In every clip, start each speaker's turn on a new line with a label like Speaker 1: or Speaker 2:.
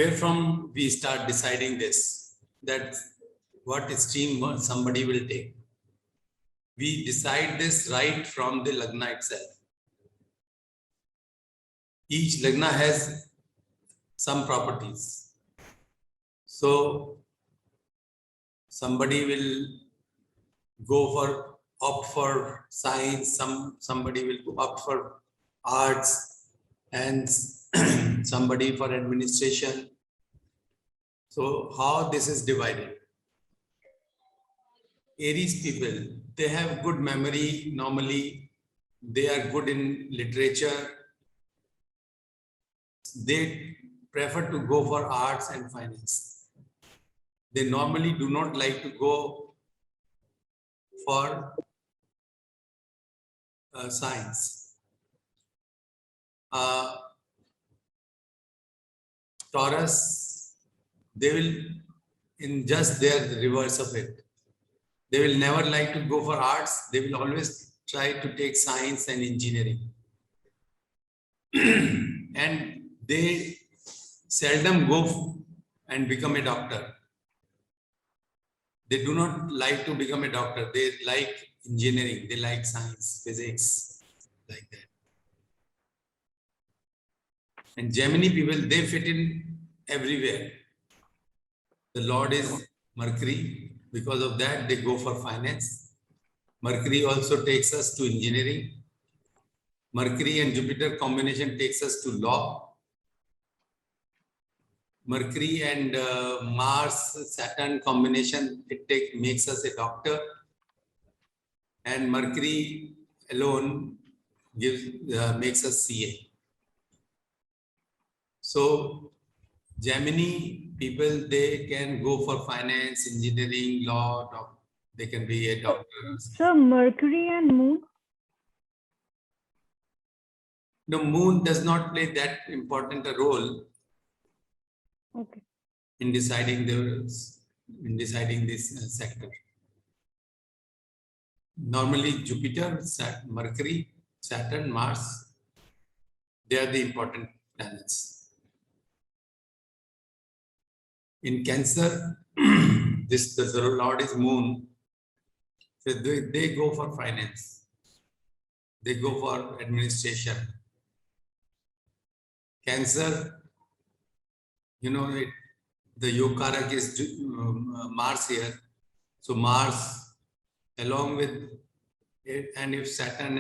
Speaker 1: where from we start deciding this, that what stream somebody will take. We decide this right from the Lagna itself. Each Lagna has some properties. So somebody will opt for science, somebody will opt for arts, and somebody for administration. So how this is divided? Aries people, they have good memory normally, they are good in literature, they prefer to go for arts and finance. They normally do not like to go for science. Taurus, they will in just their reverse of it. They will never like to go for arts. They will always try to take science and engineering. And they seldom go and become a doctor. They do not like to become a doctor. They like engineering. They like science, physics, like that. And Gemini people, they fit in everywhere. The Lord is Mercury. Because of that, they go for finance. Mercury also takes us to engineering. Mercury and Jupiter combination takes us to law. Mercury and Mars, Saturn combination, makes us a doctor. And Mercury alone makes us CA. So Gemini people, they can go for finance, engineering, law, they can be a doctor.
Speaker 2: So Mercury and Moon?
Speaker 1: No, Moon does not play that important a role.
Speaker 2: Okay.
Speaker 1: In deciding this sector. Normally Jupiter, Mercury, Saturn, Mars, they are the important planets. In Cancer, the Lord is Moon. So they go for finance. They go for administration. Cancer, the Yokarak is Mars here. So Mars, along with it, and if Saturn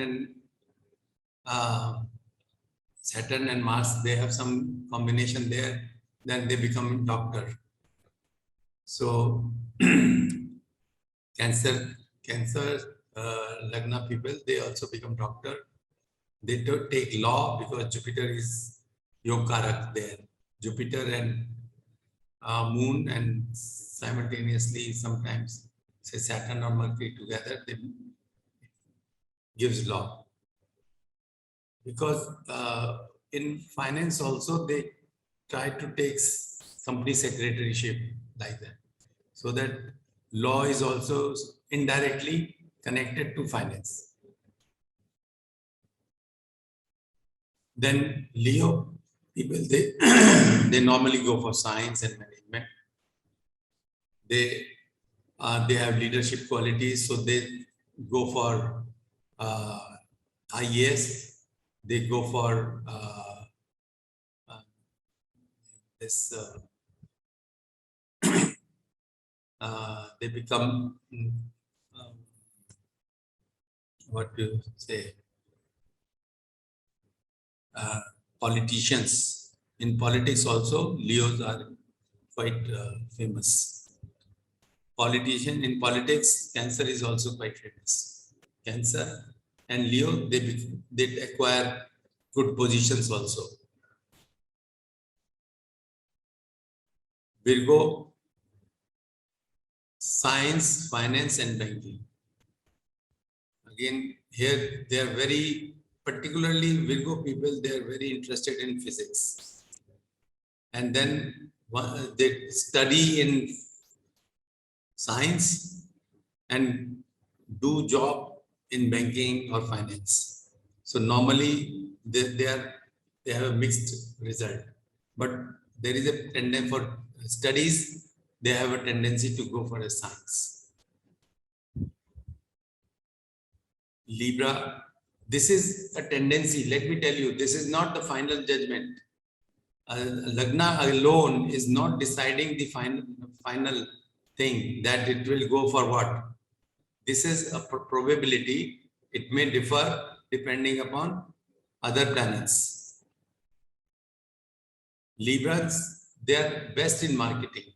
Speaker 1: and Mars, they have some combination there, then they become doctor. So Cancer Lagna people, they also become doctor. They don't take law because Jupiter is Yokarak there. Jupiter and Moon, and simultaneously sometimes say Saturn or Mercury together, they gives law. Because in finance also they try to take company secretaryship like that. So that law is also indirectly connected to finance. Then Leo people, they normally go for science and management. They have leadership qualities, so they go for IAS. They go for this. They become what do you say? Politicians. In politics also, Leos are quite famous. Politician in politics, Cancer is also quite famous. Cancer and Leo, they acquire good positions also. Virgo, science, finance, and banking. Again, here they are very, particularly Virgo people, they are very interested in physics. And then they study in science and do job in banking or finance. So normally they have a mixed result. But there is a tendency for studies, they have a tendency to go for a science. Libra, this is a tendency. Let me tell you, this is not the final judgment. Lagna alone is not deciding the final thing that it will go for what. This is a probability. It may differ depending upon other planets. Librans, they are best in marketing.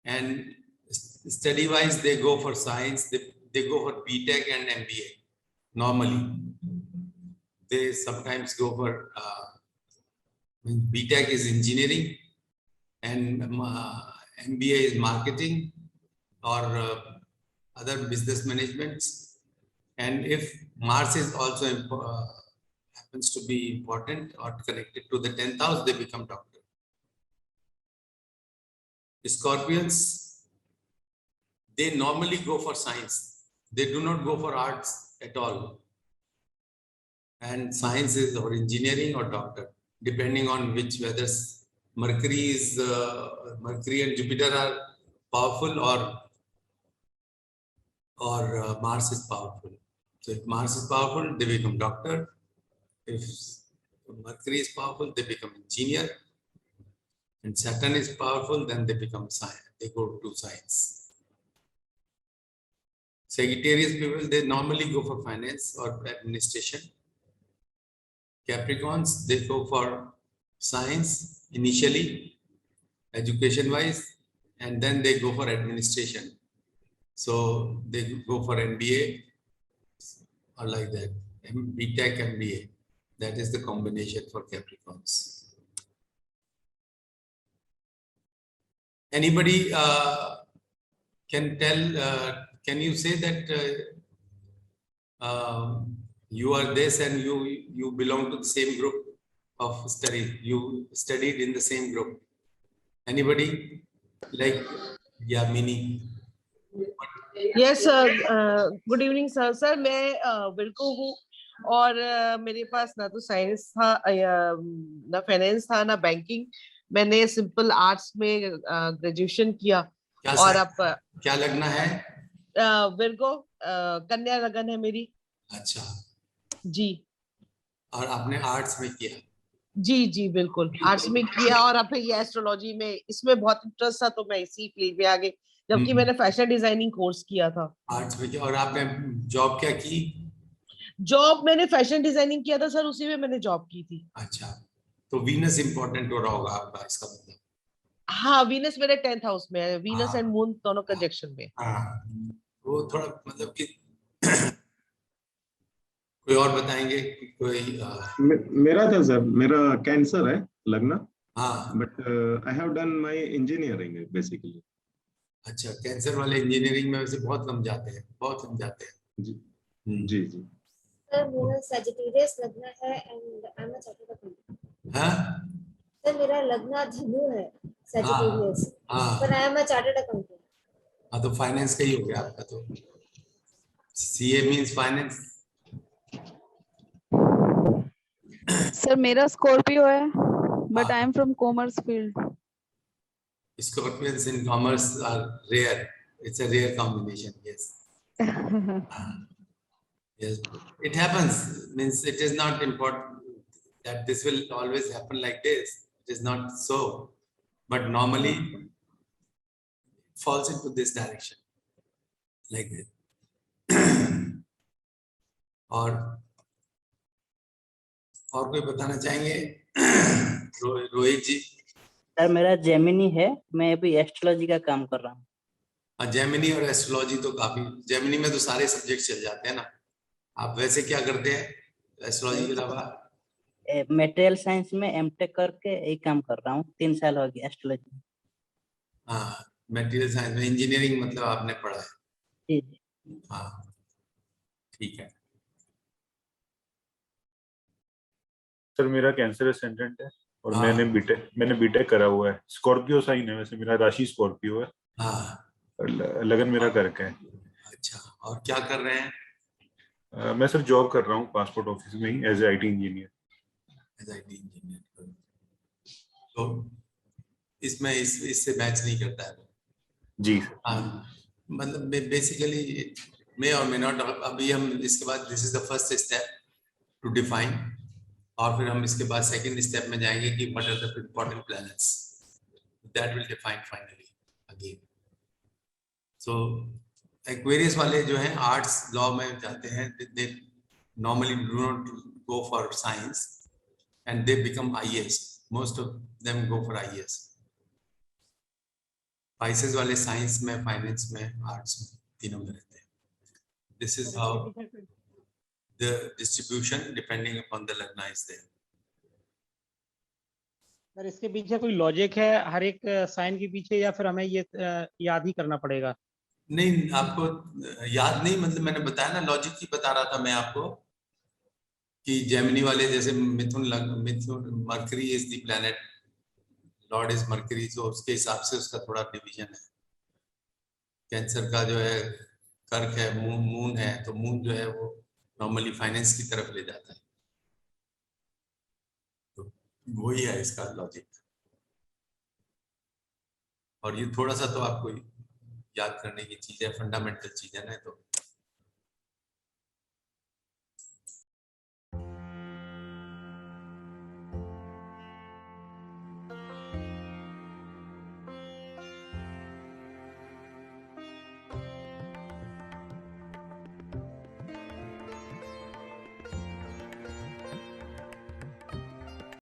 Speaker 1: And study-wise, they go for science. They go for BTech and MBA. Normally, they sometimes go for BTech is engineering and MBA is marketing or other business management. And if Mars is also happens to be important or connected to the 10th house, they become doctor. Scorpions, they normally go for science. They do not go for arts at all. And science is or engineering or doctor, depending on which whether Mercury and Jupiter are powerful or Mars is powerful. So if Mars is powerful, they become doctor. If Mercury is powerful, they become engineer. And Saturn is powerful, then they become science. They go to science. Sagittarius people, they normally go for finance or administration. Capricorns, they go for science initially, education-wise, and then they go for administration. So they go for MBA or like that, BTech MBA. That is the combination for Capricorns. Anybody can tell, can you say that you are this and you belong to the same group of study? You studied in the same group. Anybody? Like, yeah, Mini.
Speaker 3: Yes, sir. Good evening, sir. Sir, मैं बिल्कुल हूँ और मेरे पास ना तो science था ना finance था ना बैंकिंग. मैंने सिंपल आर्ट्स में ग्रेजुएशन किया. और अब
Speaker 1: क्या लगना है?
Speaker 3: विर्गो कन्या लगन है मेरी.
Speaker 1: अच्छा
Speaker 3: जी.
Speaker 1: और आपने आर्ट्स में किया? जी
Speaker 3: जी बिल्कुल आर्ट्स में किया और अब ये एस्ट्रोलॉजी में इसमें बहुत इंटरेस्ट था तो मैं इसी फील्ड में आ गई. जबकि मैंने फैशन डिजाइनिंग कोर्स किया था.
Speaker 1: आर्ट्स में किया. और आपने जॉब क्या की?
Speaker 3: जॉब मैंने फैशन डिजाइनिंग किया था सर, उसी में मैंने जॉब की थी. अच्छा,
Speaker 1: तो वीनस इंपॉर्टेंट हो रहा होगा आपका इसका मतलब.
Speaker 3: हाँ, वीनस मेरे 10th हाउस में है. वीनस एंड मून दोनों कंजक्शन में.
Speaker 1: हाँ, वो थोड़ा मतलब कि कोई और बताएंगे कि कोई
Speaker 4: मेरा था सर, मेरा कैंसर है लगना.
Speaker 1: हाँ,
Speaker 4: but I have done my engineering basically.
Speaker 1: अच्छा, कैंसर वाले इंजीनियरिंग में वैसे बहुत कम जाते हैं, बहुत कम जाते हैं.
Speaker 4: जी जी जी.
Speaker 5: सर मेरा सजिटेरियस लगना है and I am a chartered accountant.
Speaker 1: हाँ
Speaker 5: सर मेरा लगना धनु है सजिटेरियस, पर I am a chartered accountant.
Speaker 1: हाँ, तो फाइनेंस का ही हो गया आपका. तो सीए मींस फाइनेंस.
Speaker 6: सर मेरा स्कॉर्पियो है but I am from commerce field.
Speaker 1: Scorpions in commerce are rare. It's a rare combination. Yes. Yes, it happens. Means it is not important that this will always happen like this. It is not so. But normally it falls into this direction. Like this. और कोई बताना चाहेंगे? रोहित जी.
Speaker 7: Sir मेरा Gemini है, मैं अभी astrology का काम कर रहा हूँ.
Speaker 1: जेमिनी और एस्ट्रोलॉजी तो काफी, जेमिनी में तो सारे सब्जेक्ट चल जाते हैं ना. आप वैसे क्या करते हैं एस्ट्रोलॉजी के अलावा?
Speaker 7: मटेरियल साइंस में एमटेक करके एक काम कर रहा हूँ. 3 साल हो गया एस्ट्रोलॉजी में.
Speaker 1: हाँ, मटेरियल साइंस में इंजीनियरिंग मतलब आपने पढ़ा है?
Speaker 7: जी.
Speaker 1: हाँ, ठीक है.
Speaker 8: सर मेरा कैंसर असेंडेंट है और मैंने बीटेक करा हुआ है. स्कॉर्पियो साइन है, वैसे मेरा राशि स्कॉर्पियो है.
Speaker 1: हाँ,
Speaker 8: लगन मेरा करके है.
Speaker 1: अच्छा, और क्या कर रहे हैं?
Speaker 8: मैं सर जॉब कर रहा हूँ पासपोर्ट ऑफिस में ही as IT engineer.
Speaker 1: As IT engineer. तो इसमें इससे मैच नहीं करता है।
Speaker 8: जी
Speaker 1: हाँ, मतलब बेसिकली मे और मे नॉट। अभी हम इसके बाद this is the first step to define, और फिर हम इसके बाद सेकंड स्टेप में जाएंगे कि what are the important planets that will define finally again. So Aquarius वाले जो हैं आर्ट्स लॉ में जाते हैं, they normally do not go for science and they become IAS, most of them go for IAS. Pisces वाले science में, finance में, arts में, तीनों में रहते हैं। This is how the distribution depending upon the lagna is there.
Speaker 9: Sir इसके पीछे कोई लॉजिक है हर एक साइन के पीछे, या फिर हमें ये याद ही करना पड़ेगा?
Speaker 1: नहीं, आपको याद नहीं, मतलब मैंने बताया ना, लॉजिक ही बता रहा था मैं आपको कि जेमिनी वाले जैसे मिथुन Mercury is the planet, lord is Mercury, तो उसके हिसाब से उसका थोड़ा डिवीजन है। कैंसर का जो है कर्क है, मून है, तो मून जो है वो नॉर्मली फाइनेंस की तरफ ले जाता है, तो वही है इसका लॉजिक। और ये थोड़ा सा तो आपको याद करने की चीज है, फंडामेंटल चीज है ना, तो